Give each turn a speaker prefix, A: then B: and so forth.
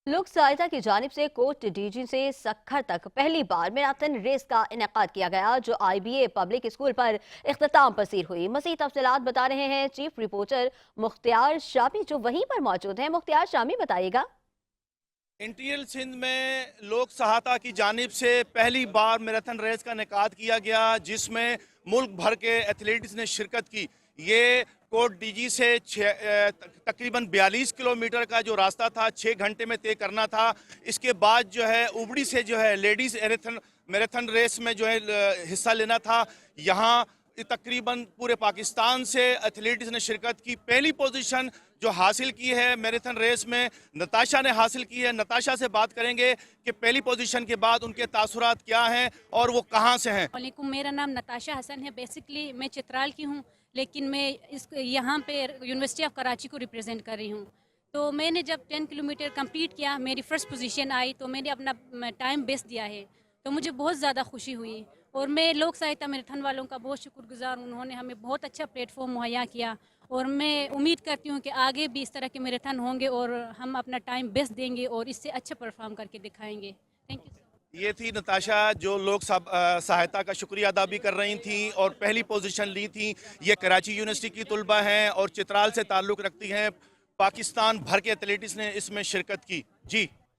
A: लोक सहायता की जानिब से कोट डीजी से सक्खर तक पहली बार मैराथन रेस का इनेकाद किया गया, जो IBA पब्लिक स्कूल पर इख्तिताम पसीर हुई। मज़ीद तफसीलात बता रहे हैं चीफ रिपोर्टर मुख्तियार शामी, जो वहीं पर मौजूद हैं। मुख्तियार शामी, बताइएगा।
B: इंटीरियर सिंध में लोक सहायता की जानिब से पहली बार मैराथन रेस का इनेकाद किया गया, जिसमें मुल्क भर के एथलीट्स ने शिरकत की। ये कोट डीजी से तकरीबन 42 किलोमीटर का जो रास्ता था 6 घंटे में तय करना था। इसके बाद जो है उबड़ी से जो है लेडीज़ मैराथन रेस में जो है हिस्सा लेना था। यहाँ तकरीबन पूरे पाकिस्तान से एथलीट्स ने शिरकत की। पहली पोजीशन जो हासिल की है मैराथन रेस में नताशा ने हासिल की है। नताशा से बात करेंगे कि पहली पोजीशन के बाद उनके तासुरात क्या हैं और वो कहाँ से हैं।
C: वालेकुम, मेरा नाम नताशा हसन है। बेसिकली मैं चित्राल की हूँ, लेकिन मैं इस यहाँ पे यूनिवर्सिटी ऑफ कराची को रिप्रेजेंट कर रही हूँ। तो मैंने जब 10 किलोमीटर कंप्लीट किया, मेरी फर्स्ट पोजीशन आई, तो मैंने अपना टाइम बेस्ट दिया है, तो मुझे बहुत ज़्यादा खुशी हुई। और मैं लोक सहायता मैराथन वालों का बहुत शुक्रगुजार, उन्होंने हमें बहुत अच्छा प्लेटफॉर्म मुहैया किया। और मैं उम्मीद करती हूँ कि आगे भी इस तरह के मैराथन होंगे और हम अपना टाइम बेस्ट देंगे और इससे अच्छा परफॉर्म करके दिखाएंगे। Thank you.
B: ये थी नताशा, जो लोक सहायता का शुक्रिया अदा भी कर रही थी और पहली पोजीशन ली थी। ये कराची यूनिवर्सिटी की तुलबा हैं और चित्राल से ताल्लुक़ रखती हैं। पाकिस्तान भर के एथलीट्स ने इसमें शिरकत की। जी।